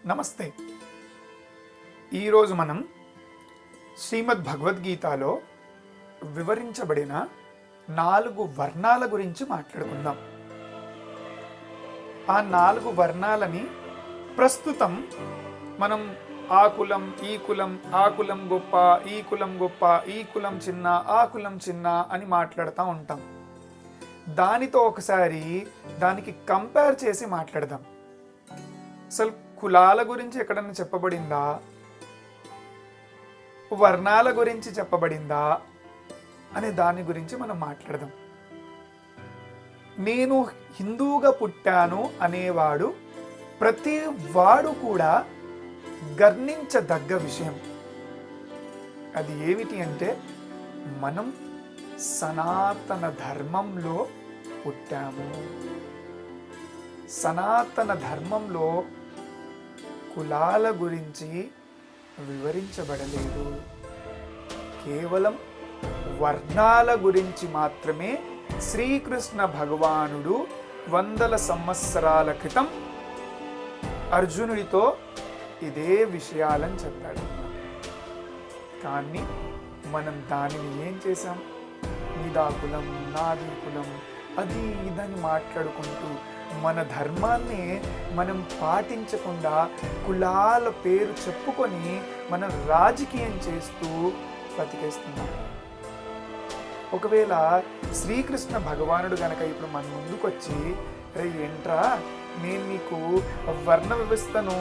నమస్తే. ఈరోజు మనం శ్రీమద్ భగవద్గీతలో వివరించబడిన 4 వర్ణాల గురించి మాట్లాడుకుందాం. ఆ 4 వర్ణాలని ప్రస్తుతం మనం ఆ కులం, ఈ కులం, ఆ కులం గొప్ప, ఈ కులం గొప్ప, ఈ కులం చిన్న, ఆ కులం చిన్న అని మాట్లాడుతూ ఉంటాం. దానితో ఒకసారి దానికి కంపేర్ చేసి మాట్లాడదాం. అసలు కులాల గురించి ఎక్కడన్నా చెప్పబడిందా? వర్ణాల గురించి చెప్పబడిందా అనే దాని గురించి మనం మాట్లాడదాం. నేను హిందువుగా పుట్టాను అనేవాడు ప్రతి వాడు కూడా గర్ణించదగ్గ విషయం. అది ఏమిటి అంటే, మనం సనాతన ధర్మంలో పుట్టాము. సనాతన ధర్మంలో కులాల గురించి వివరించబడలేదు. కేవలం వర్ణాల గురించి మాత్రమే శ్రీకృష్ణ భగవానుడు 100 సంవత్సరాల క్రితం అర్జునుడితో ఇదే విషయాలని చెప్పాడు. కానీ మనం దానిని ఏం చేశాం? నీదా కులం, నాది కులం, అది ఇదని మాట్లాడుకుంటూ మన ధర్మాన్ని మనం పాటించకుండా కులాల పేరు చెప్పుకొని మనం రాజకీయం చేస్తూ బతికేస్తున్నాం. ఒకవేళ శ్రీకృష్ణ భగవానుడు గనక ఇప్పుడు మన ముందుకొచ్చి, రే ఏంట్రా, నేను నీకు వర్ణ వ్యవస్థను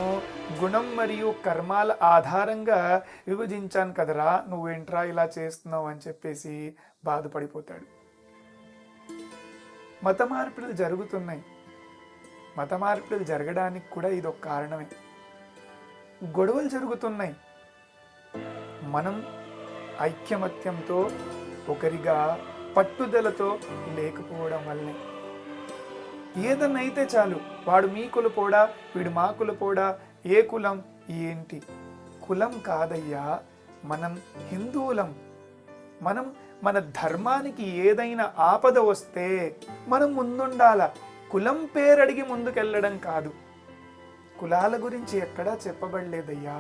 గుణం మరియు కర్మాల ఆధారంగా విభజించాను కదరా, నువ్వేంట్రా ఇలా చేస్తున్నావు అని చెప్పేసి బాధపడిపోతాడు. మత మార్పులు జరుగుతున్నాయి. మత మార్పులు జరగడానికి కూడా ఇదొక కారణమే. గొడవలు జరుగుతున్నాయి. మనం ఐక్యమత్యంతో ఒకరిగా పట్టుదలతో లేకపోవడం వల్లే. ఏదన్నా అయితే చాలు, వాడు మీ కులపోడా, వీడు మా కులపోడా, ఏ కులం ఏంటి? కులం కాదయ్యా, మనం హిందువులం. మనం మన ధర్మానికి ఏదైనా ఆపద వస్తే మనం ముందుండాల. కులం పేరడిగి ముందుకెళ్ళడం కాదు. కులాల గురించి ఎక్కడా చెప్పబడలేదయ్యా.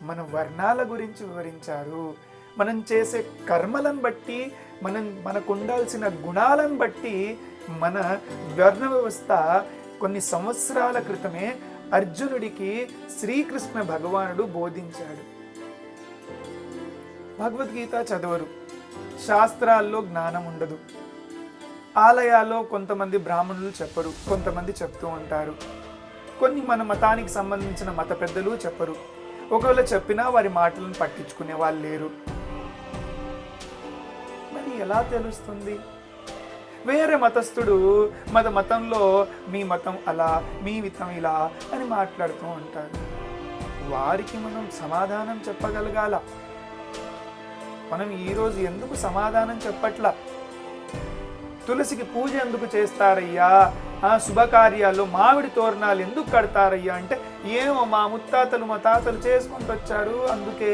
మన వర్ణాల గురించి వివరించారు. మనం చేసే కర్మలను బట్టి, మనకు ఉండాల్సిన గుణాలను బట్టి మన వర్ణ వ్యవస్థ కొన్ని సంవత్సరాల క్రితమే అర్జునుడికి శ్రీకృష్ణ భగవానుడు బోధించాడు. భగవద్గీత చదవరు, శాస్త్రాల్లో జ్ఞానం ఉండదు. ఆలయాల్లో కొంతమంది బ్రాహ్మణులు చెప్పరు, కొంతమంది చెప్తూ ఉంటారు. కొన్ని మన మతానికి సంబంధించిన మత పెద్దలు చెప్పరు. ఒకవేళ చెప్పినా వారి మాటలను పట్టించుకునే వాళ్ళు లేరు. మరి ఎలా తెలుస్తుంది? వేరే మతస్థుడు మతంలో మీ మతం అలా, మీ మతం ఇలా అని మాట్లాడుతూ ఉంటారు. వారికి మనం సమాధానం చెప్పగలగాల. మనం ఈరోజు ఎందుకు సమాధానం చెప్పట్లా? తులసికి పూజ ఎందుకు చేస్తారయ్యా? ఆ శుభకార్యాల్లో మామిడి తోరణాలు ఎందుకు కడతారయ్యా అంటే, ఏమో మా ముత్తాతలు మా తాతలు చేసుకుంటూ వచ్చారు, అందుకే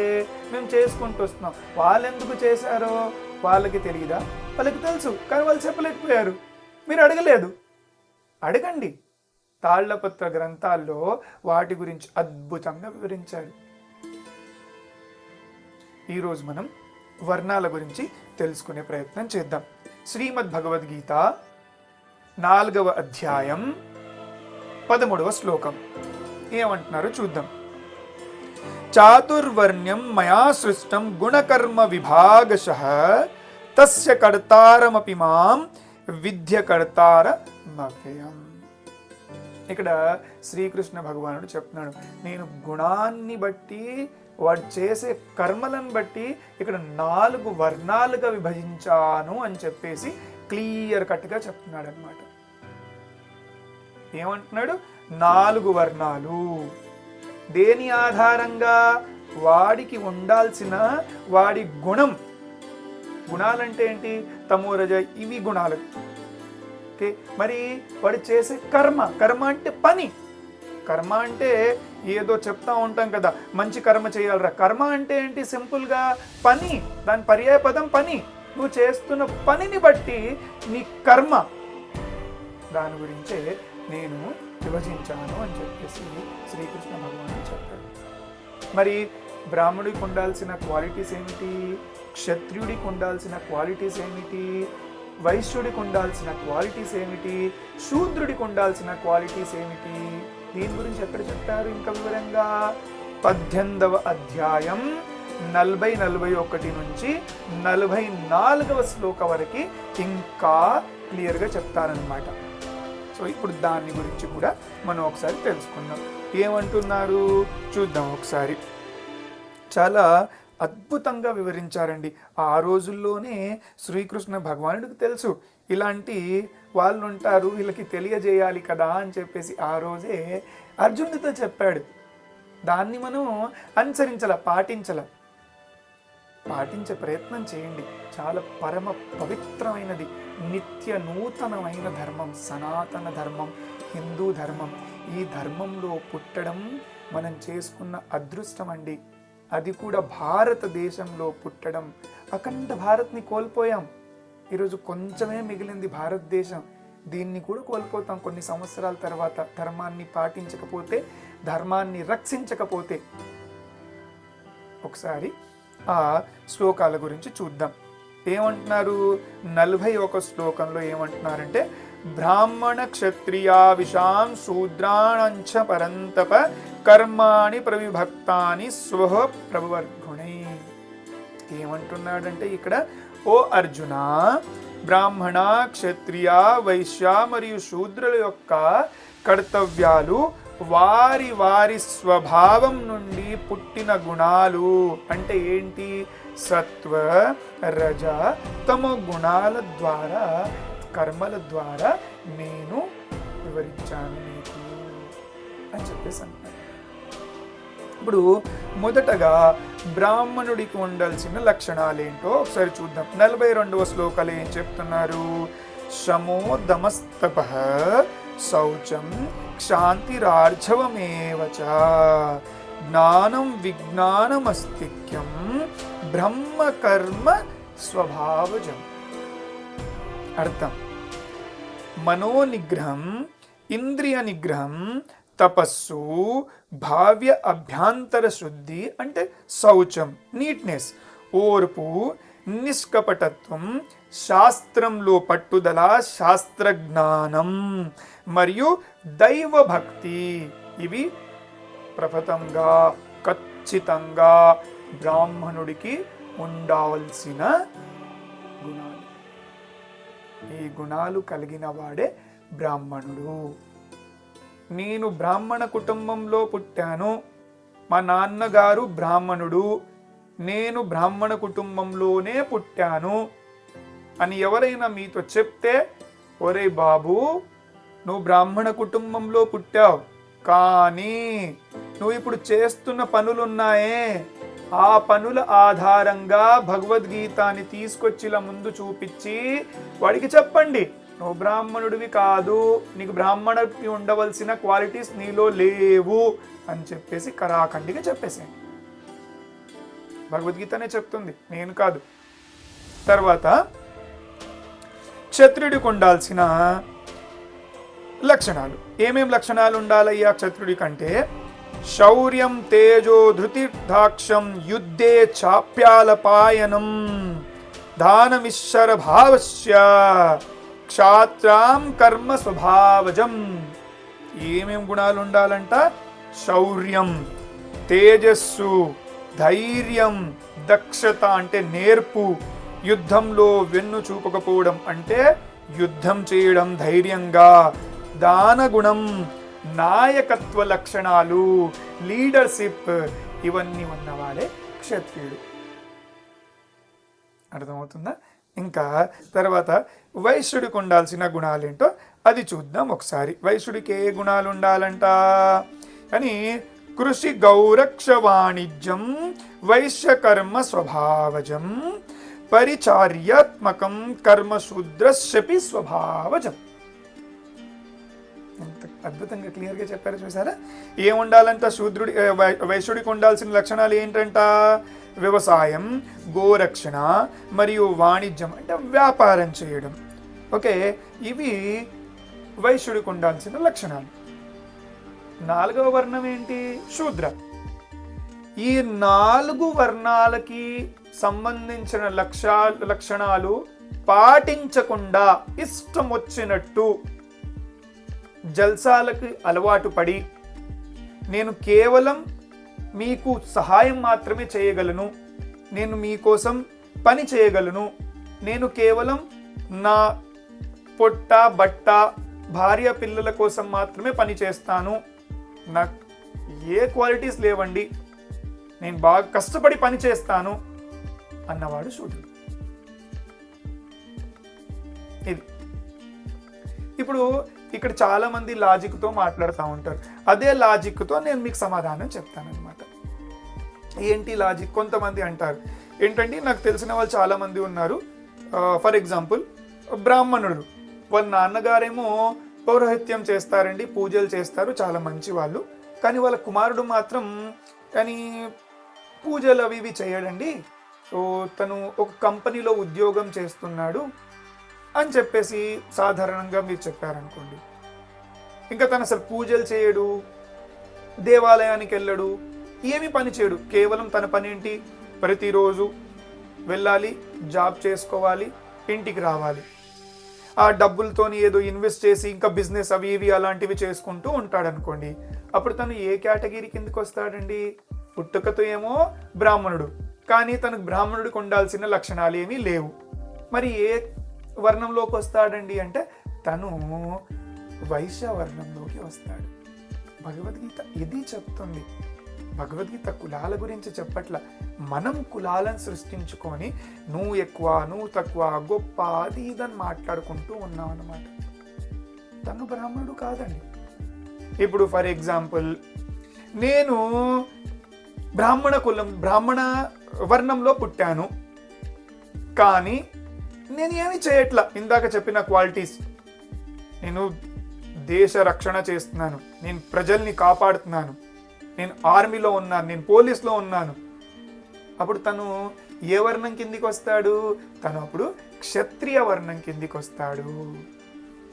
మేము చేసుకుంటూ వస్తున్నాం. వాళ్ళు ఎందుకు చేశారో వాళ్ళకి తెలియదా? వాళ్ళకి తెలుసు, కానీ వాళ్ళు చెప్పలేకపోయారు. మీరు అడగలేదు. అడగండి. తాళ్లపత్ర గ్రంథాల్లో వాటి గురించి అద్భుతంగా వివరించారు. ఈరోజు మనం వర్ణాల గురించి తెలుసుకునే ప్రయత్నం చేద్దాం. శ్రీమద్ భగవద్గీత 4వ అధ్యాయం 13వ శ్లోకం ఏమంటున్నారో చూద్దాం. చాతుర్వర్ణ్యం మయా సృష్టం గుణకర్మ విభాగశః తస్య కర్తారమపి మాం విద్య కర్తారమవ్యయం. ఇక్కడ శ్రీకృష్ణ భగవానుడు చెప్తున్నాడు, నేను గుణాన్ని బట్టి, వాడు చేసే కర్మలను బట్టి ఇక్కడ 4 వర్ణాలుగా విభజించాను అని చెప్పేసి క్లియర్ కట్గా చెప్తున్నాడు అనమాట. ఏమంటున్నాడు? 4 వర్ణాలు. దేని ఆధారంగా? వాడికి ఉండాల్సిన వాడి గుణం. గుణాలంటే ఏంటి? తమో రజ, ఇవి గుణాలు. ఓకే, మరి వాడు చేసే కర్మ అంటే పని. కర్మ అంటే ఏదో చెప్తా ఉంటాం కదా, మంచి కర్మ చేయాలరా. కర్మ అంటే ఏంటి? సింపుల్గా పని. దాని పర్యాయ పదం పని. నువ్వు చేస్తున్న పనిని బట్టి నీ కర్మ. దాని గురించే నేను విభజించాను అని చెప్పేసి శ్రీకృష్ణ భగవానుడు చెప్పాడు. మరి బ్రాహ్మడికి ఉండాల్సిన క్వాలిటీస్ ఏమిటి, క్షత్రియుడికి ఉండాల్సిన క్వాలిటీస్ ఏమిటి, వైశ్యుడికి ఉండాల్సిన క్వాలిటీస్ ఏమిటి, శూద్రుడికి ఉండాల్సిన క్వాలిటీస్ ఏమిటి, దీని గురించి ఎక్కడ చెప్పారు ఇంకా వివరంగా? 18వ అధ్యాయం 40-41 నుంచి 44వ శ్లోక వరకు ఇంకా క్లియర్గా చెప్తారనమాట. సో ఇప్పుడు దాని గురించి కూడా మనం ఒకసారి తెలుసుకుందాం. ఏమంటున్నారు చూద్దాం ఒకసారి. చాలా అద్భుతంగా వివరించారండి. ఆ రోజుల్లోనే శ్రీకృష్ణ భగవానుడికి తెలుసు ఇలాంటి వాళ్ళు ఉంటారు, వీళ్ళకి తెలియజేయాలి కదా అని చెప్పేసి ఆ రోజే అర్జునుడితో చెప్పాడు. దాన్ని మనం అనుసరించాల, పాటించే ప్రయత్నం చేయండి. చాలా పరమ పవిత్రమైనది, నిత్య నూతనమైన ధర్మం, సనాతన ధర్మం, హిందూ ధర్మం. ఈ ధర్మంలో పుట్టడం మనం చేసుకున్న అదృష్టం అండి. అది కూడా భారతదేశంలో పుట్టడం. అఖండ భారత్ని కోల్పోయాం. ఈరోజు కొంచెమే మిగిలింది భారతదేశం. దీన్ని కూడా కోల్పోతాం కొన్ని సంవత్సరాల తర్వాత, ధర్మాన్ని పాటించకపోతే, ధర్మాన్ని రక్షించకపోతే. ఒకసారి ఆ శ్లోకాల గురించి చూద్దాం. ఏమంటున్నారు? 41 శ్లోకంలో ఏమంటున్నారంటే, బ్రాహ్మణ క్షత్రియా విషాం శూద్రాణంచ పరంతప కర్మాణి ప్రవిభక్తాని స్వః ప్రభువర్గుణై. ఏమంటున్నాడంటే ఇక్కడ, ఓ అర్జున, బ్రాహ్మణ, క్షత్రియ, వైశ్య మరియు శూద్రుల యొక్క కర్తవ్యాలు వారి వారి స్వభావం నుండి పుట్టిన గుణాలు. అంటే ఏంటి? సత్వ, రజ, తమ గుణాల ద్వారా, కర్మల ద్వారా నేను వివరించాను నీకు అని చెప్పేసి అంటున్నాను. ఇప్పుడు మొదటగా బ్రాహ్మణుడికి ఉండాల్సిన లక్షణాలు ఏంటో ఒకసారి చూద్దాం. 42వ శ్లోకాలు ఏం చెప్తున్నారు? శమో దమస్తపః శౌచం క్షాంతిరార్జవమేవ చ జ్ఞానం విజ్ఞానమస్తిక్యం బ్రహ్మ కర్మ స్వభావజం. అర్థం: మనోనిగ్రహం, ఇంద్రియ నిగ్రహం, తపస్సు, భావ్య అభ్యాంతర శుద్ధి అంటే శౌచం, నీట్నెస్, ఓర్పు, నిష్కపటత్వం, శాస్త్రంలో పట్టుదల, శాస్త్రజ్ఞానం మరియు దైవభక్తి. ఇవి ప్రథమంగా ఖచ్చితంగా బ్రాహ్మణుడికి ఉండాల్సిన గుణాలు. ఈ గుణాలు కలిగిన వాడే బ్రాహ్మణుడు. నేను బ్రాహ్మణ కుటుంబంలో పుట్టాను, మా నాన్నగారు బ్రాహ్మణుడు, నేను బ్రాహ్మణ కుటుంబంలోనే పుట్టాను అని ఎవరైనా మీతో చెప్తే, ఒరే బాబు, నువ్వు బ్రాహ్మణ కుటుంబంలో పుట్టావు, కానీ నువ్వు ఇప్పుడు చేస్తున్న పనులున్నాయే, ఆ పనుల ఆధారంగా భగవద్గీతాని తీసుకొచ్చిలా ముందు చూపించి వాడికి చెప్పండి, నువ్వు బ్రాహ్మణుడివి కాదు, నీకు బ్రాహ్మణుడికి ఉండవలసిన క్వాలిటీస్ నీలో లేవు అని చెప్పేసి కరాఖండిగా చెప్పేసేయండి. భగవద్గీతనే చెప్తుంది, నేను కాదు. తర్వాత క్షత్రుడికి ఉండాల్సిన లక్షణాలు. ఏమేం లక్షణాలు ఉండాలయ్యా క్షత్రుడి కంటే? శౌర్యం, తేజో, ధృతిర్దాక్షం, యుద్ధే చాప్యాలపాయనం, దానమిశ్వర భావస్య, క్షాత్రాం కర్మ స్వభావజం. ఏమేం గుణాలు ఉండాలంట? శౌర్యం, తేజస్సు, ధైర్యం, దక్షత అంటే నేర్పు, యుద్ధంలో వెన్ను చూపకపోవడం అంటే యుద్ధం చేయడం ధైర్యంగా, దానగుణం, నాయకత్వ లక్షణాలు, లీడర్షిప్, ఇవన్నీ ఉన్నవాడే క్షత్రియుడు. అర్థమవుతుందా? ఇంకా తర్వాత వైశ్యుడికి ఉండాల్సిన గుణాలేంటో అది చూద్దాం ఒకసారి. వైశ్యుడికి ఏ గుణాలు ఉండాలంట? కానీ కృషి గౌరక్ష వాణిజ్యం వైశ్యకర్మ స్వభావజం పరిచార్యాత్మకం కర్మశూద్రస్యపి స్వభావజం. అద్భుతంగా క్లియర్గా చెప్పారు, చూసారా? ఏముండాలంట? శూద్రుడి వైశ్యుడికి ఉండాల్సిన లక్షణాలు ఏంటంట? వ్యవసాయం, గోరక్షణ మరియు వాణిజ్యం అంటే వ్యాపారం చేయడం. ఓకే, ఇవి వైశ్యుడికి ఉండాల్సిన లక్షణాలు. నాలుగవ వర్ణం ఏంటి? శూద్ర. ఈ 4 వర్ణాలకి సంబంధించిన లక్షణాలు పాటించకుండా ఇష్టం వచ్చినట్టు జల్సాలకి అలవాటు పడి, నేను కేవలం మీకు సహాయం మాత్రమే చేయగలను, నేను మీకోసం పని చేయగలను, నేను కేవలం నా పొట్ట బట్ట భార్య పిల్లల కోసం మాత్రమే పని చేస్తాను, నాకు ఏ క్వాలిటీస్ లేవండి, నేను బాగా కష్టపడి పని చేస్తాను అన్నవాడు శూద్రుడు. ఇది ఇప్పుడు ఇక్కడ చాలా మంది లాజిక్తో మాట్లాడుతూ ఉంటారు. అదే లాజిక్తో నేను మీకు సమాధానం చెప్తానన్నమాట. ఏంటి లాజిక్? కొంతమంది అంటారు ఏంటంటే, నాకు తెలిసిన వాళ్ళు చాలా మంది ఉన్నారు. ఫర్ ఎగ్జాంపుల్, బ్రాహ్మణుడు వాళ్ళ నాన్నగారేమో పౌరోహిత్యం చేస్తారండి, పూజలు చేస్తారు, చాలా మంచి వాళ్ళు. కానీ వాళ్ళ కుమారుడు మాత్రం కానీ పూజలు అవి ఇవి చేయడండి. సో తను ఒక కంపెనీలో ఉద్యోగం చేస్తున్నాడు అని చెప్పేసి సాధారణంగా మీరు చెప్పారనుకోండి. ఇంకా తను అసలు పూజలు చేయడు, దేవాలయానికి వెళ్ళడు, ఏమి పని చేయడు. కేవలం తన పని ఏంటి? ప్రతిరోజు వెళ్ళాలి, జాబ్ చేసుకోవాలి, ఇంటికి రావాలి. ఆ డబ్బులతోని ఏదో ఇన్వెస్ట్ చేసి ఇంకా బిజినెస్ అవి ఇవి అలాంటివి చేసుకుంటూ ఉంటాడు అనుకోండి. అప్పుడు తను ఏ కేటగిరీ కిందకి వస్తాడండి? పుట్టుకతో ఏమో బ్రాహ్మణుడు, కానీ తనకు బ్రాహ్మణుడికి ఉండాల్సిన లక్షణాలు ఏమీ లేవు. మరి ఏ వర్ణంలోకి వస్తాడండి అంటే తను వైశ్య వర్ణంలోకి వస్తాడు. భగవద్గీత ఇది చెప్తుంది. భగవద్గీత కులాల గురించి చెప్పట్ల. మనం కులాలను సృష్టించుకొని నువ్వు ఎక్కువ, నువ్వు తక్కువ, గొప్ప, అది ఇదని మాట్లాడుకుంటూ ఉన్నాం అన్నమాట. తను బ్రాహ్మణుడు కాదండి. ఇప్పుడు ఫర్ ఎగ్జాంపుల్, నేను బ్రాహ్మణ వర్ణంలో పుట్టాను, కానీ నేను ఏమి చేయట్లా. ఇందాక చెప్పిన క్వాలిటీస్, నేను దేశ రక్షణ చేస్తున్నాను, నేను ప్రజల్ని కాపాడుతున్నాను, నేను ఆర్మీలో ఉన్నాను, నేను పోలీస్లో ఉన్నాను. అప్పుడు తను ఏ వర్ణం కిందికి వస్తాడు? తను అప్పుడు క్షత్రియ వర్ణం కిందికి వస్తాడు.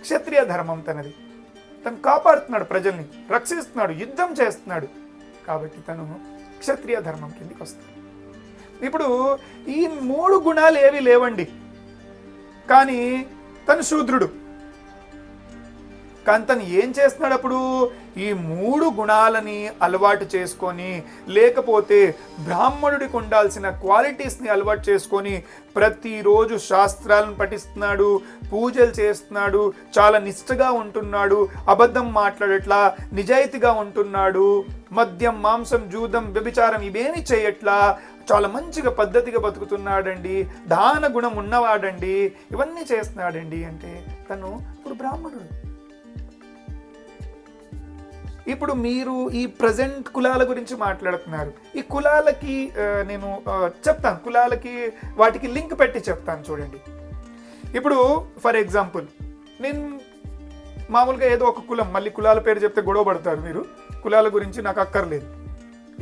క్షత్రియ ధర్మం తనది. తను కాపాడుతున్నాడు, ప్రజల్ని రక్షిస్తున్నాడు, యుద్ధం చేస్తున్నాడు. కాబట్టి తను క్షత్రియ ధర్మం కిందికి వస్తాడు. ఇప్పుడు ఈ 3 గుణాలు ఏవి లేవండి, కానీ తను శూద్రుడు. కానీ తను ఏం చేస్తున్నాడు? అప్పుడు ఈ 3 గుణాలని అలవాటు చేసుకొని, లేకపోతే బ్రాహ్మణుడికి ఉండాల్సిన క్వాలిటీస్ని అలవాటు చేసుకొని ప్రతిరోజు శాస్త్రాలను పఠిస్తున్నాడు, పూజలు చేస్తున్నాడు, చాలా నిష్ఠగా ఉంటున్నాడు, అబద్ధం మాట్లాడట్లా, నిజాయితీగా ఉంటున్నాడు, మద్యం, మాంసం, జూదం, వ్యభిచారం ఇవేమి చేయట్లా, చాలా మంచిగా పద్ధతిగా బతుకుతున్నాడండి, దాన గుణం ఉన్నవాడండి, ఇవన్నీ చేస్తున్నాడండి అంటే తను ఇప్పుడు బ్రాహ్మణుడు. ఇప్పుడు మీరు ఈ ప్రజెంట్ కులాల గురించి మాట్లాడుతున్నారు. ఈ కులాలకి నేను చెప్తాను, కులాలకి వాటికి లింక్ పెట్టి చెప్తాను చూడండి. ఇప్పుడు ఫర్ ఎగ్జాంపుల్, నేను మామూలుగా ఏదో ఒక కులం, మళ్ళీ కులాల పేరు చెప్తే గొడవ పడతారు మీరు, కులాల గురించి నాకు అక్కర్లేదు.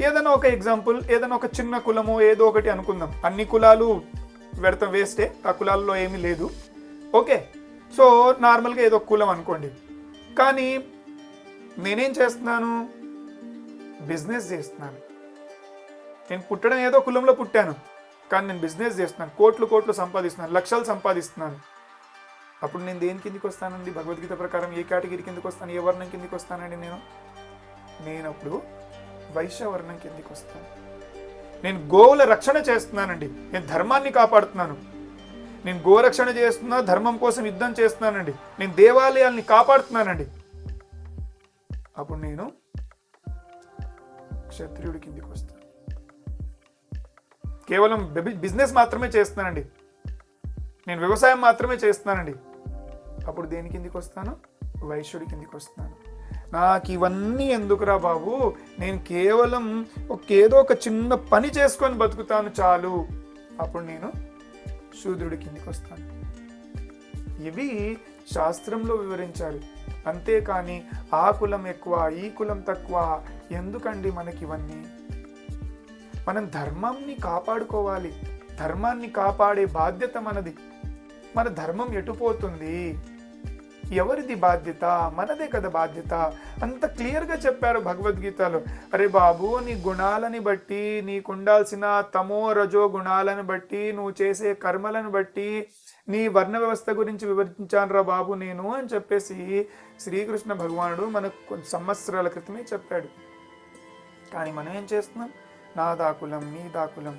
ఏదైనా ఒక ఎగ్జాంపుల్, ఏదైనా ఒక చిన్న కులము ఏదో ఒకటి అనుకుందాం. అన్ని కులాలు పెడతాం, వేస్టే, ఆ కులాల్లో ఏమీ లేదు. ఓకే, సో నార్మల్గా ఏదో కులం అనుకోండి. కానీ నేనేం చేస్తున్నాను? బిజినెస్ చేస్తున్నాను. నేను పుట్టడం ఏదో కులంలో పుట్టాను, కానీ నేను బిజినెస్ చేస్తున్నాను, కోట్లు సంపాదిస్తున్నాను, లక్షలు సంపాదిస్తున్నాను. అప్పుడు నేను దేని కిందికి వస్తానండి? భగవద్గీత ప్రకారం ఏ కేటగిరీ కిందికి వస్తాను? ఏ వర్ణం కిందికి వస్తానండి? నేను అప్పుడు వైశ్య వర్ణం కిందికి వస్తాను. నేను గోవుల రక్షణ చేస్తున్నానండి, నేను ధర్మాన్ని కాపాడుతున్నాను, నేను గోరక్షణ చేస్తున్నా, ధర్మం కోసం యుద్ధం చేస్తున్నానండి, నేను దేవాలయాల్ని కాపాడుతున్నానండి. అప్పుడు నేను క్షత్రియుడి కిందికి వస్తాను. కేవలం బిజినెస్ మాత్రమే చేస్తున్నానండి, నేను వ్యవసాయం మాత్రమే చేస్తున్నానండి. అప్పుడు దేని కిందికి వస్తాను? వైశ్యుడి కిందికి వస్తున్నాను. నాకు ఇవన్నీ ఎందుకురా బాబు, నేను కేవలం ఏదో ఒక చిన్న పని చేసుకొని బతుకుతాను చాలు. అప్పుడు నేను శూద్రుడి కిందికి వస్తాను. ఇవి శాస్త్రంలో వివరించారు. అంతేకాని ఆ కులం ఎక్కువ, ఈ కులం తక్కువ ఎందుకండి మనకి ఇవన్నీ? మనం ధర్మాన్ని కాపాడుకోవాలి, ధర్మాన్ని కాపాడే బాధ్యత మనది. మన ధర్మం ఎటుపోతుంది? ఎవరిది బాధ్యత? మనదే కదా బాధ్యత. అంత క్లియర్గా చెప్పారు భగవద్గీతలో. అరే బాబు, నీ గుణాలని బట్టి, నీకుండాల్సిన తమో రజో గుణాలను బట్టి, నువ్వు చేసే కర్మలను బట్టి నీ వర్ణ వ్యవస్థ గురించి వివరించాను రా బాబు నేను అని చెప్పేసి శ్రీకృష్ణ భగవానుడు మనకు కొన్ని సంవత్సరాల క్రితమే చెప్పాడు. కానీ మనం ఏం చేస్తున్నాం? నాదా కులం, నీదా కులం.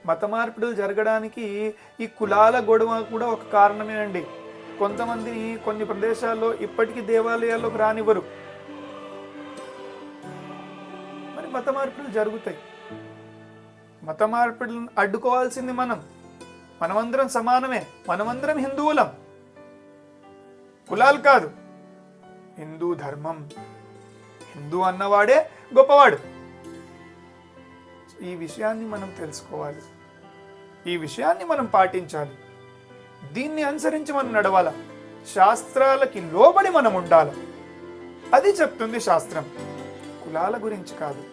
మత మార్పిడులు జరగడానికి ఈ కులాల గొడవ కూడా ఒక కారణమేనండి. కొంతమంది కొన్ని ప్రదేశాల్లో ఇప్పటికీ దేవాలయాల్లోకి రానివ్వరు. మరి మత మార్పిడులు జరుగుతాయి. మత మార్పిడులను అడ్డుకోవాల్సింది మనమందరం సమానమే. మనమందరం హిందువులం, కులాలు కాదు. హిందూ ధర్మం, హిందూ అన్నవాడే గొప్పవాడు. ఈ విషయాన్ని మనం తెలుసుకోవాలి, ఈ విషయాన్ని మనం పాటించాలి. దీన్ని అనుసరించి మనం నడవాల. శాస్త్రాలకి లోబడి మనం ఉండాలి. అది చెప్తుంది శాస్త్రం. కులాల గురించి కాదు,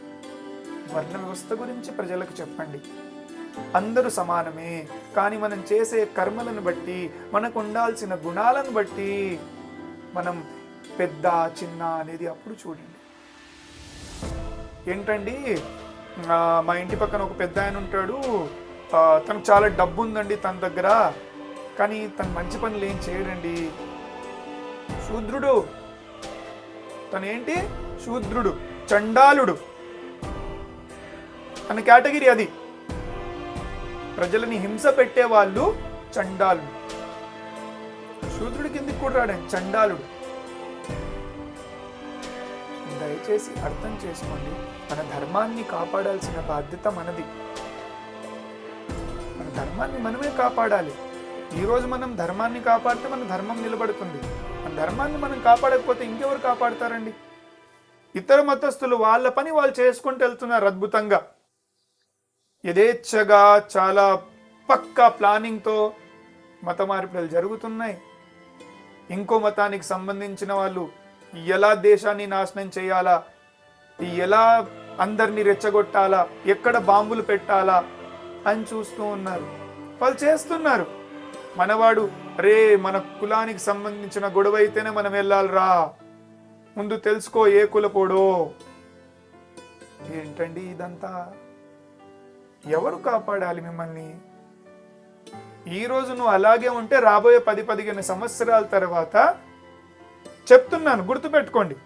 వర్ణ వ్యవస్థ గురించి ప్రజలకు చెప్పండి. అందరూ సమానమే, కానీ మనం చేసే కర్మలను బట్టి, మనకు ఉండాల్సిన గుణాలను బట్టి మనం పెద్ద చిన్న అనేది అప్పుడు చూడండి. ఏంటండి, మా ఇంటి పక్కన ఒక పెద్ద ఆయన ఉంటాడు, తనకు చాలా డబ్బు ఉందండి తన దగ్గర, కానీ తను మంచి పనులు ఏం చేయడండి. శూద్రుడు, తనేంటి? శూద్రుడు, చండాలుడు. తన కేటగిరీ అది. ప్రజలని హింస పెట్టే వాళ్ళు చండాలుడు. శూద్రుడి కిందికి కూడా రాడండి, చండాలుడు. దయచేసి అర్థం చేసుకోండి, మన ధర్మాన్ని కాపాడాల్సిన బాధ్యత మనది. మన ధర్మాన్ని మనమే కాపాడాలి. ఈరోజు మనం ధర్మాన్ని కాపాడితే మన ధర్మం నిలబడుతుంది. మన ధర్మాన్ని మనం కాపాడకపోతే ఇంకెవరు కాపాడతారండి? ఇతర మతస్థులు వాళ్ళ పని వాళ్ళు చేసుకుంటూ వెళ్తున్నారు అద్భుతంగా, యథేచ్ఛగా, చాలా పక్కా ప్లానింగ్తో మత మార్పులు జరుగుతున్నాయి. ఇంకో మతానికి సంబంధించిన వాళ్ళు ఎలా దేశాన్ని నాశనం చేయాలా, ఎలా అందరినీ రెచ్చగొట్టాలా, ఎక్కడ బాంబులు పెట్టాలా అని చూస్తూ ఉన్నారు. వాళ్ళు చేస్తున్నారు. మనవాడు, రే మన కులానికి సంబంధించిన గొడవ అయితేనే మనం వెళ్ళాలిరా, ముందు తెలుసుకో ఏ కులపోడో. ఏంటండి ఇదంతా? ఎవరు కాపాడాలి మిమ్మల్ని? ఈరోజు నువ్వు అలాగే ఉంటే రాబోయే 10-15 సంవత్సరాల తర్వాత, చెప్తున్నాను గుర్తుపెట్టుకోండి,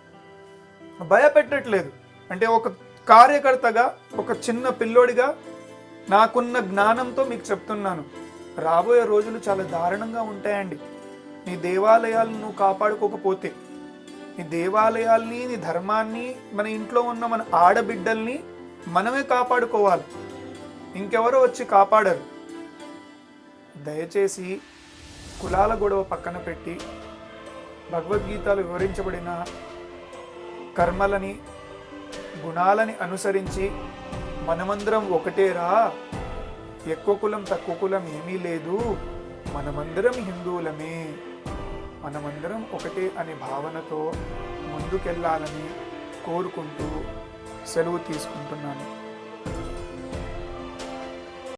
భయపెట్టట్లేదు. అంటే ఒక కార్యకర్తగా, ఒక చిన్న పిల్లోడిగా నాకున్న జ్ఞానంతో మీకు చెప్తున్నాను, రాబోయే రోజులు చాలా దారుణంగా ఉంటాయండి. నీ దేవాలయాలను నువ్వు కాపాడుకోకపోతే, నీ దేవాలయాల్ని, నీ ధర్మాన్ని, మన ఇంట్లో ఉన్న మన ఆడబిడ్డల్ని మనమే కాపాడుకోవాలి. ఇంకెవరో వచ్చి కాపాడరు. దయచేసి కులాల గొడవ పక్కన పెట్టి భగవద్గీతలో వివరించబడిన కర్మలని, గుణాలని అనుసరించి మనమందరం ఒకటేరా, ఎక్కువ కులం తక్కువ కులం ఏమీ లేదు, మనమందరం హిందువులమే, మనమందరం ఒకటే అనే భావనతో ముందుకెళ్ళాలని కోరుకుంటూ సెలవు తీసుకుంటున్నాను.